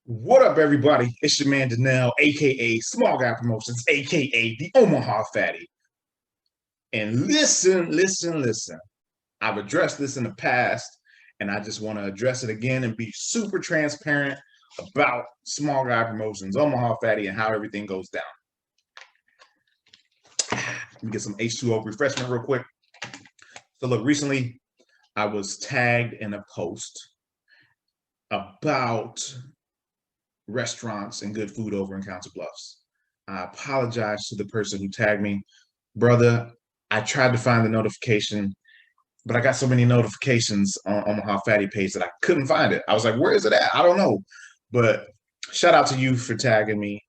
What up, everybody? It's your man Danelle, aka Small Guy Promotions, aka the Omaha Fattie. And listen. I've addressed this in the past, and I just want to address it again and be super transparent about Small Guy Promotions, Omaha Fattie, and how everything goes down. Let me get some H2O refreshment real quick. So, look, recently I was tagged in a post about restaurants and good food over in Council Bluffs. I apologize to the person who tagged me. Brother, I tried to find the notification, but I got so many notifications on Omaha Fattie page that I couldn't find it. I was like, where is it at? I don't know. But shout out to you for tagging me.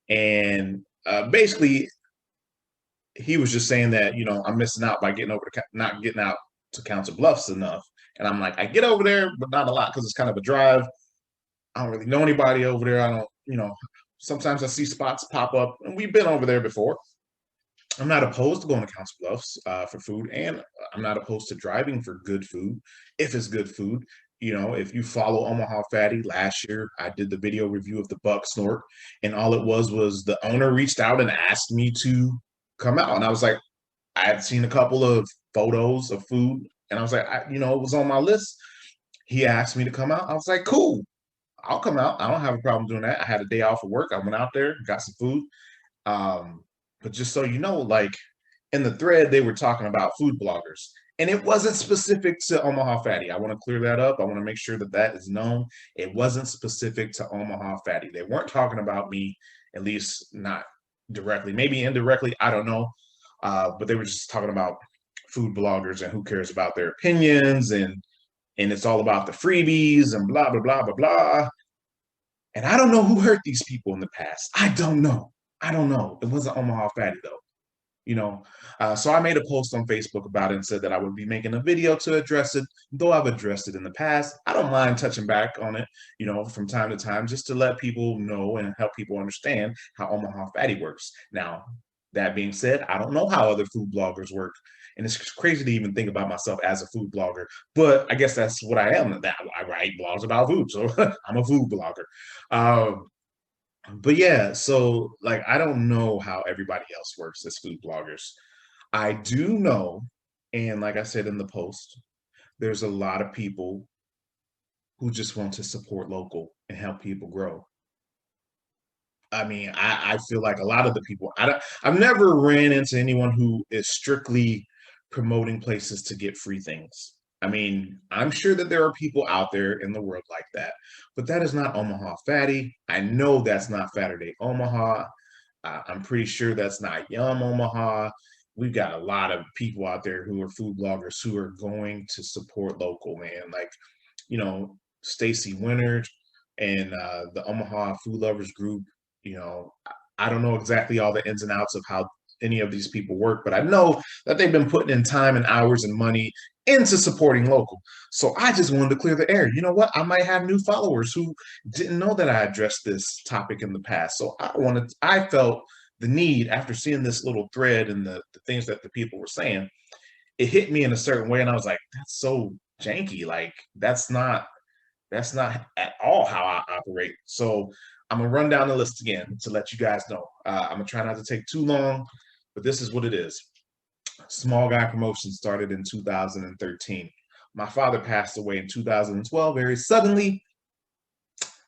And basically, he was just saying that, I'm missing out by getting over to not getting out to Council Bluffs enough. And I'm like, I get over there, but not a lot because it's kind of a drive. I don't really know anybody over there. I don't, sometimes I see spots pop up, and we've been over there before. I'm not opposed to going to Council Bluffs for food, and I'm not opposed to driving for good food if it's good food. If you follow Omaha Fattie, last year I did the video review of the buck snort, and all it was the owner reached out and asked me to come out, and I was like, I had seen a couple of photos of food, and I was like, it was on my list. He asked me to come out. I was like, cool, I'll come out. I don't have a problem doing that. I had a day off of work. I went out there, got some food. But just so you know, like in the thread, they were talking about food bloggers, and it wasn't specific to Omaha Fattie. I want to clear that up. I want to make sure that that is known. It wasn't specific to Omaha Fattie. They weren't talking about me, at least not directly. Maybe indirectly, I don't know. But they were just talking about food bloggers and who cares about their opinions, and it's all about the freebies and blah blah blah blah blah. And I don't know who hurt these people in the past. I don't know. I don't know. It wasn't Omaha Fattie though. So I made a post on Facebook about it and said that I would be making a video to address it. Though I've addressed it in the past, I don't mind touching back on it, from time to time, just to let people know and help people understand how Omaha Fattie works. Now, that being said, I don't know how other food bloggers work. And it's crazy to even think about myself as a food blogger, but I guess that's what I am. That I write blogs about food, so I'm a food blogger. Um, but yeah, so like I don't know how everybody else works as food bloggers. I do know, and like I said in the post, there's a lot of people who just want to support local and help people grow. I mean, I feel like a lot of the people I've never ran into anyone who is strictly promoting places to get free things. I mean, I'm sure that there are people out there in the world like that, but that is not Omaha Fattie. I know that's not Saturday Omaha. I'm pretty sure that's not Yum Omaha. We've got a lot of people out there who are food bloggers who are going to support local, man. Like, Stacy Winter and the Omaha Food Lovers Group. I don't know exactly all the ins and outs of how any of these people work, but I know that they've been putting in time and hours and money into supporting local. So I just wanted to clear the air. You know what? I might have new followers who didn't know that I addressed this topic in the past. So I felt the need after seeing this little thread and the things that the people were saying, it hit me in a certain way. And I was like, that's so janky. Like that's not at all how I operate. So I'm gonna run down the list again to let you guys know. I'm gonna try not to take too long, but this is what it is. Small Guy Promotion started in 2013. My father passed away in 2012 very suddenly.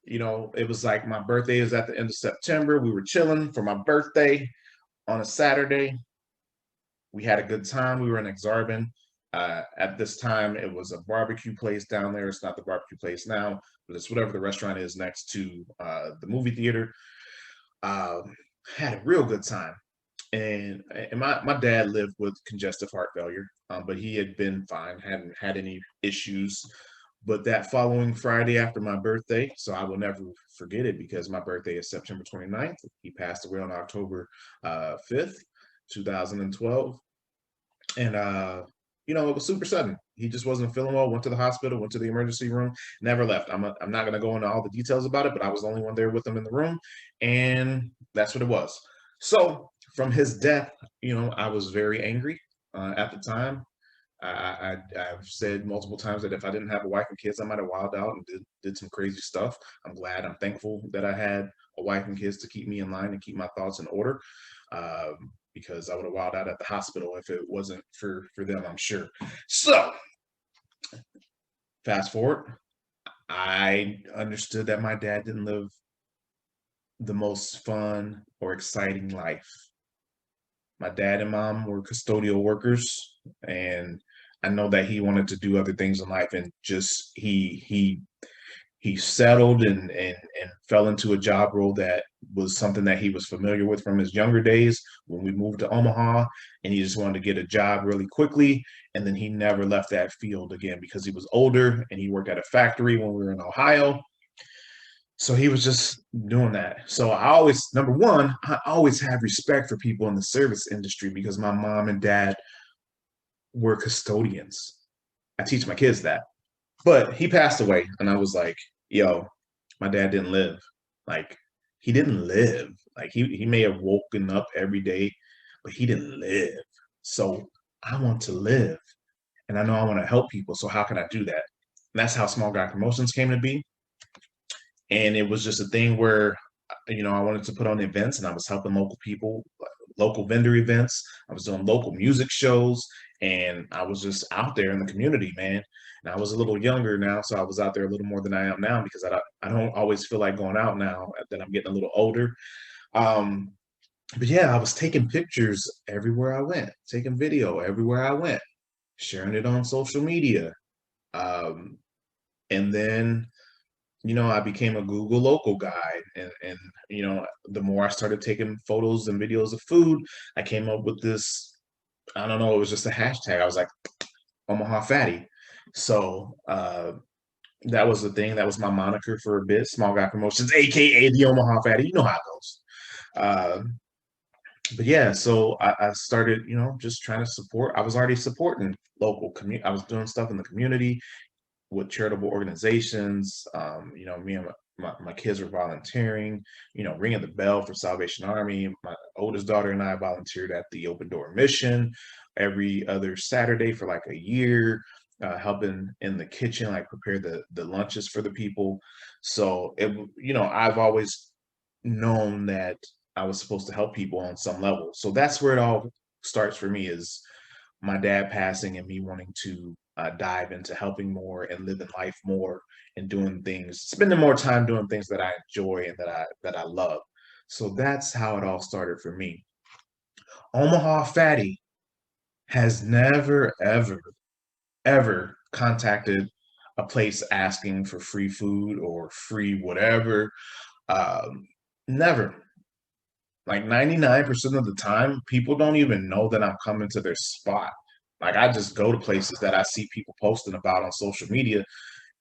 It was like my birthday is at the end of September. We were chilling for my birthday on a Saturday. We had a good time. We were in Exarban. At this time, it was a barbecue place down there. It's not the barbecue place now, but it's whatever the restaurant is next to the movie theater. Had a real good time. And my dad lived with congestive heart failure, but he had been fine, hadn't had any issues. But that following Friday after my birthday, so I will never forget it because my birthday is September 29th. He passed away on October 5th, 2012. And it was super sudden. He just wasn't feeling well, went to the hospital, went to the emergency room, never left. I'm not going to go into all the details about it, but I was the only one there with him in the room. And that's what it was. So from his death, I was very angry at the time. I've said multiple times that if I didn't have a wife and kids, I might have wilded out and did some crazy stuff. I'm thankful that I had a wife and kids to keep me in line and keep my thoughts in order, because I would have wilded out at the hospital if it wasn't for them, I'm sure. So fast forward, I understood that my dad didn't live the most fun or exciting life. My dad and mom were custodial workers, and I know that he wanted to do other things in life, and just he settled and fell into a job role that was something that he was familiar with from his younger days when we moved to Omaha, and he just wanted to get a job really quickly, and then he never left that field again because he was older and he worked at a factory when we were in Ohio. So he was just doing that. So I always, number one, I always have respect for people in the service industry because my mom and dad were custodians. I teach my kids that. But he passed away, and I was like, yo, my dad didn't live. Like, he didn't live. Like, he may have woken up every day, but he didn't live. So I want to live, and I know I want to help people. So how can I do that? And that's how Small Guy Promotions came to be. And it was just a thing where, I wanted to put on events, and I was helping local people, local vendor events. I was doing local music shows, and I was just out there in the community, man. And I was a little younger now, so I was out there a little more than I am now because I don't always feel like going out now that I'm getting a little older. Um, but yeah, I was taking pictures everywhere I went, taking video everywhere I went, sharing it on social media. Um, and then I became a Google local guide, and the more I started taking photos and videos of food, I came up with this. I don't know, it was just a hashtag. I was like, Omaha Fattie. So that was the thing. That was my moniker for a bit. Small Guy Promotions, aka the Omaha Fattie. You know how it goes. Uh, but yeah, so I started, just trying to support. I was already supporting local community. I was doing stuff in the community with charitable organizations. Me and my kids were volunteering, ringing the bell for Salvation Army. My oldest daughter and I volunteered at the Open Door Mission every other Saturday for like a year, helping in the kitchen, like prepare the lunches for the people. So I've always known that I was supposed to help people on some level. So that's where it all starts for me, is my dad passing and me wanting to dive into helping more and living life more and doing things, spending more time doing things that I enjoy and that I love. So that's how it all started for me. Omaha Fatty has never, ever, ever contacted a place asking for free food or free whatever. Um, Never. Like 99% of the time, people don't even know that I'm coming to their spot. Like, I just go to places that I see people posting about on social media,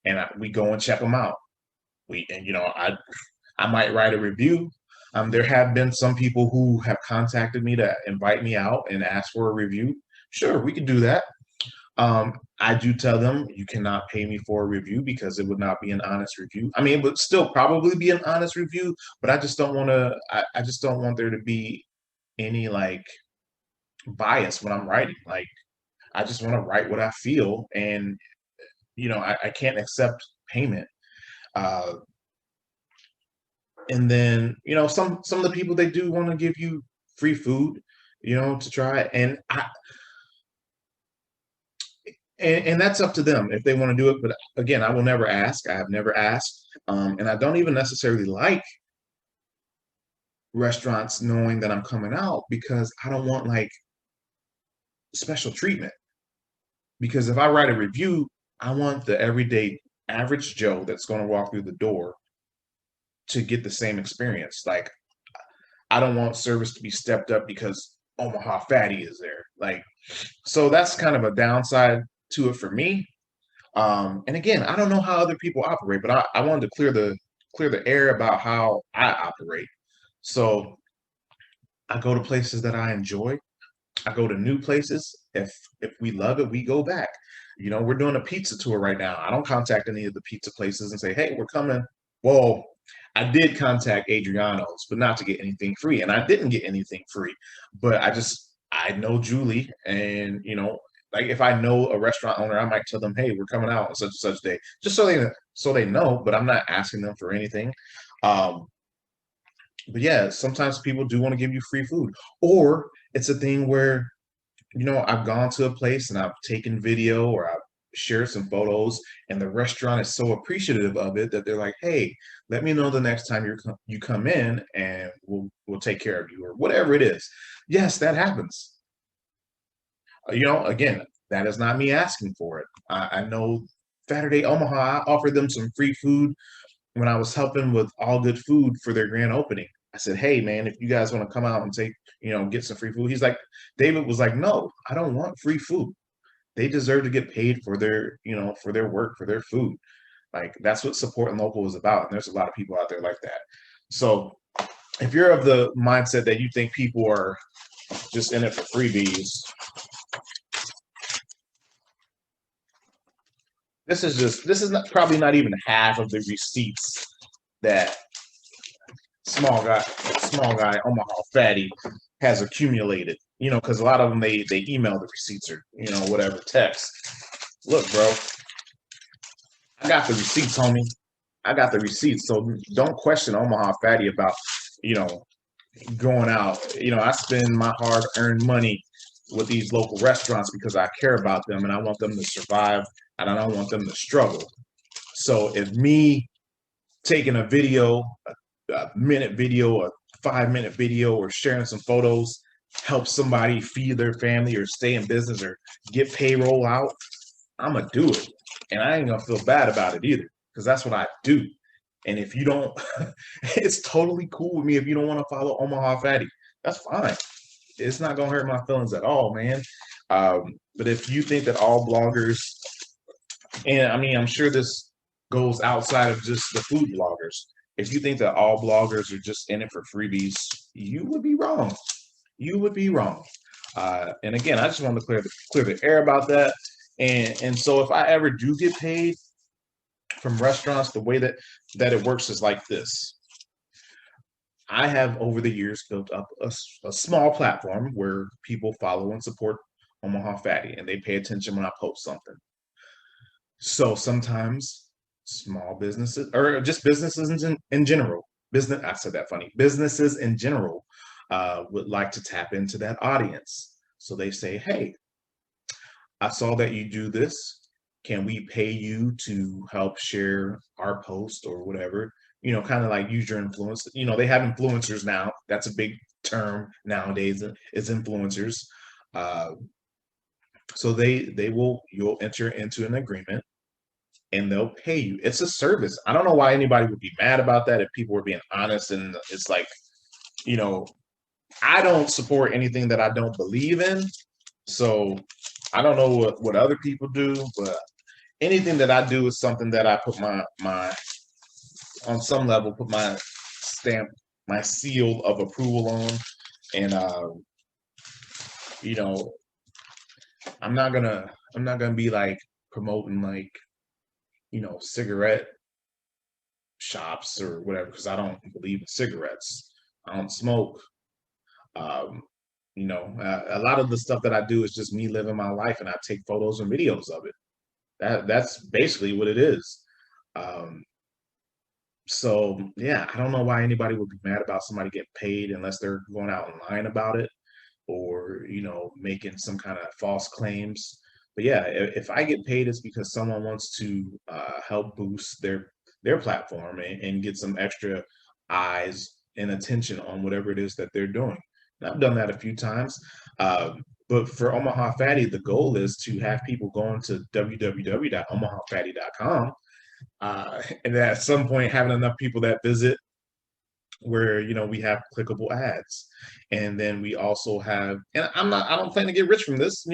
and we go and check them out. I might write a review. There have been some people who have contacted me to invite me out and ask for a review. Sure, we could do that. I do tell them you cannot pay me for a review because it would not be an honest review. I mean, it would still probably be an honest review, but I just don't want to. I just don't want there to be any like bias when I'm writing. Like, I just want to write what I feel, and I can't accept payment. Uh, and then some of the people, they do want to give you free food, to try, and that's up to them if they want to do it. But again, I will never ask. I have never asked, and I don't even necessarily like restaurants knowing that I'm coming out because I don't want like special treatment. Because if I write a review, I want the everyday average Joe that's going to walk through the door to get the same experience. Like, I don't want service to be stepped up because Omaha Fatty is there. Like, so that's kind of a downside to it for me. And again, I don't know how other people operate, but I wanted to clear the air about how I operate. So I go to places that I enjoy. I go to new places. If we love it, we go back. We're doing a pizza tour right now. I don't contact any of the pizza places and say, "Hey, we're coming." Well, I did contact Adriano's, but not to get anything free, and I didn't get anything free. But I know Julie, and Like if I know a restaurant owner, I might tell them, "Hey, we're coming out on such and such day," just so they know. But I'm not asking them for anything. Um, but yeah, sometimes people do want to give you free food, or it's a thing where I've gone to a place and I've taken video or I've shared some photos, and the restaurant is so appreciative of it that they're like, "Hey, let me know the next time you come in, and we'll take care of you," or whatever it is. Yes, that happens. Again, that is not me asking for it. I know Saturday Omaha, I offered them some free food when I was helping with All Good Food for their grand opening. I said, "Hey, man, if you guys want to come out and get some free food." David was like, "No, I don't want free food. They deserve to get paid for for their work, for their food." Like that's what supporting local is about. And there's a lot of people out there like that. So if you're of the mindset that you think people are just in it for freebies, this is not, probably not even half of the receipts that small guy Omaha Fattie has accumulated. Because a lot of them they email the receipts or whatever text. Look, bro, I got the receipts, homie. I got the receipts. So don't question Omaha Fattie about you know going out. I spend my hard earned money with these local restaurants because I care about them and I want them to survive and I don't want them to struggle. So if me taking a video, a minute video, a 5 minute video, or sharing some photos help somebody feed their family or stay in business or get payroll out, I'm gonna do it. And I ain't gonna feel bad about it either, because that's what I do. And if you don't, it's totally cool with me if you don't want to follow Omaha Fattie. That's fine. It's not gonna hurt my feelings at all, man. But if you think that all bloggers, and I mean, I'm sure this goes outside of just the food bloggers. If you think that all bloggers are just in it for freebies, you would be wrong. You would be wrong. And again, I just want to clear the air about that. And so if I ever do get paid from restaurants, the way that it works is like this. I have over the years built up a small platform where people follow and support Omaha Fattie, and they pay attention when I post something. So sometimes small businesses or just businesses in general, I said that funny, businesses in general would like to tap into that audience. So they say, "Hey, I saw that you do this. Can we pay you to help share our post or whatever?" Kind of like use your influence. They have influencers now. That's a big term nowadays, is influencers. Uh, so you'll enter into an agreement and they'll pay you. It's a service. I don't know why anybody would be mad about that if people were being honest. And it's like, you know, I don't support anything that I don't believe in. So I don't know what other people do, but anything that I do is something that I put my on some level put my stamp, my seal of approval on. And you know, I'm not gonna be like promoting like cigarette shops or whatever because I don't believe in cigarettes. I don't smoke. Um, a lot of the stuff that I do is just me living my life, and I take photos and videos of it. That's basically what it is. Um, so yeah, I don't know why anybody would be mad about somebody getting paid unless they're going out and lying about it or making some kind of false claims. But yeah, if I get paid, it's because someone wants to help boost their platform and get some extra eyes and attention on whatever it is that they're doing. And I've done that a few times. But for Omaha Fattie, the goal is to have people going to www.omahafattie.com, and at some point having enough people that visit where we have clickable ads. And then we also have, and I don't plan to get rich from this,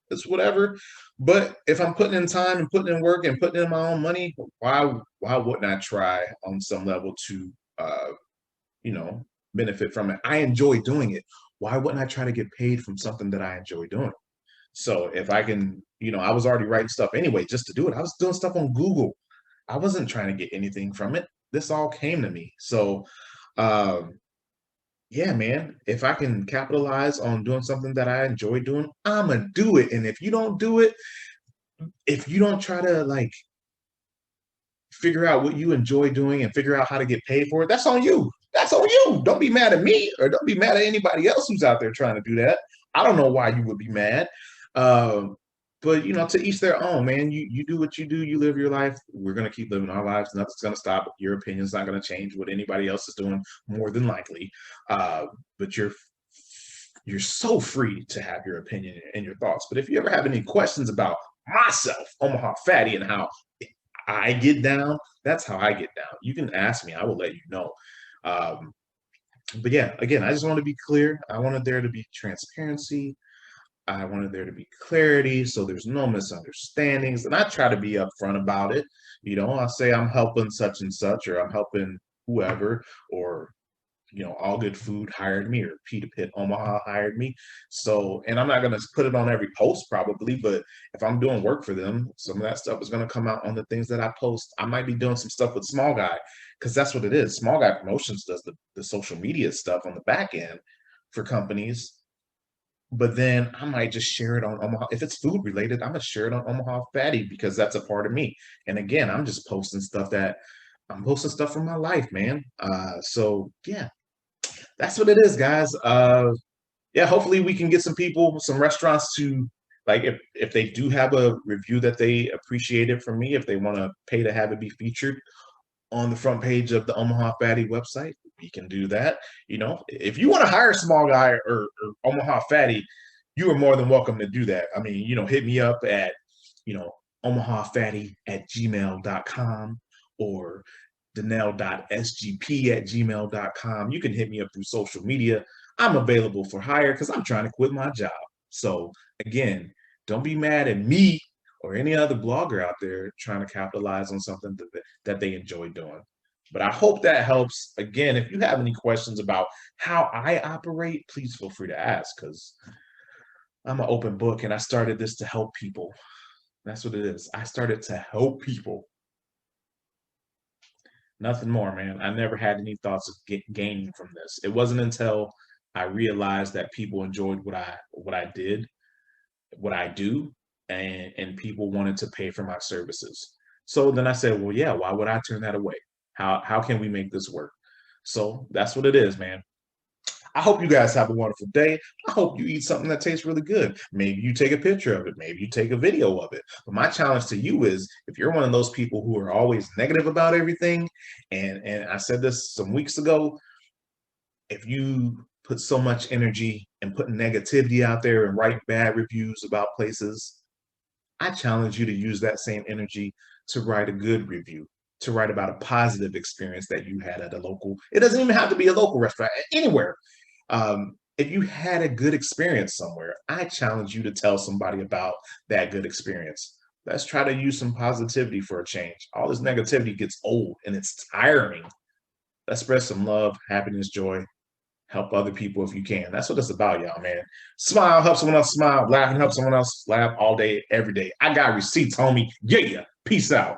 it's whatever. But if I'm putting in time and putting in work and putting in my own money, why wouldn't I try on some level to you know benefit from it? I enjoy doing it. Why wouldn't I try to get paid from something that I enjoy doing? So if I can, I was already writing stuff anyway just to do it. I was doing stuff on Google. I wasn't trying to get anything from it. This all came to me. So um yeah, man, if I can capitalize on doing something that I enjoy doing, I'ma do it. And if you don't do it, if you don't try to like figure out what you enjoy doing and figure out how to get paid for it, that's on you. That's on you. Don't be mad at me or don't be mad at anybody else who's out there trying to do that. I don't know why you would be mad. Um, but to each their own, man. You do what you do, you live your life. We're gonna keep living our lives. Nothing's gonna stop. Your opinion's not gonna change what anybody else is doing, more than likely. But you're so free to have your opinion and your thoughts. But if you ever have any questions about myself, Omaha Fatty, and how I get down, that's how I get down. You can ask me, I will let you know. Um, but yeah, again, I just want to be clear. I wanted there to be transparency. I wanted there to be clarity so there's no misunderstandings. And I try to be upfront about it. I say I'm helping such and such, or I'm helping whoever, or All Good Food hired me, or Peter Pitt Omaha hired me. So, and I'm not going to put it on every post probably, but if I'm doing work for them, some of that stuff is going to come out on the things that I post. I might be doing some stuff with Small Guy, because that's what it is. Small Guy Promotions does the social media stuff on the back end for companies. But then I might just share it on Omaha. If it's food related, I'm gonna share it on Omaha Fatty because that's a part of me. And again, I'm posting stuff from my life, man. So yeah, that's what it is, guys. Yeah, hopefully we can get some restaurants to, like, if they do have a review that they appreciate it from me, if they want to pay to have it be featured on the front page of the Omaha Fatty website, we can do that. If you want to hire Small Guy or Omaha Fatty, you are more than welcome to do that. I mean, hit me up at, omahafatty@gmail.com, or danelle.sgp@gmail.com. You can hit me up through social media. I'm available for hire because I'm trying to quit my job. So again, don't be mad at me or any other blogger out there trying to capitalize on something that they enjoy doing. But I hope that helps. Again, if you have any questions about how I operate, please feel free to ask, because I'm an open book and I started this to help people. That's what it is. I started to help people. Nothing more, man. I never had any thoughts of gaining from this. It wasn't until I realized that people enjoyed what I did, what I do, and people wanted to pay for my services. So then I said, well, yeah, why would I turn that away? How can we make this work? So that's what it is, man. I hope you guys have a wonderful day. I hope you eat something that tastes really good. Maybe you take a picture of it. Maybe you take a video of it. But my challenge to you is, if you're one of those people who are always negative about everything, and I said this some weeks ago, if you put so much energy and put negativity out there and write bad reviews about places, I challenge you to use that same energy to write a good review, to write about a positive experience that you had at a local. It doesn't even have to be a local restaurant, anywhere. If you had a good experience somewhere, I challenge you to tell somebody about that good experience. Let's try to use some positivity for a change. All this negativity gets old and it's tiring. Let's spread some love, happiness, joy. Help other people if you can. That's what it's about, y'all, man. Smile, help someone else smile. Laugh and help someone else laugh all day, every day. I got receipts, homie. Yeah. Peace out.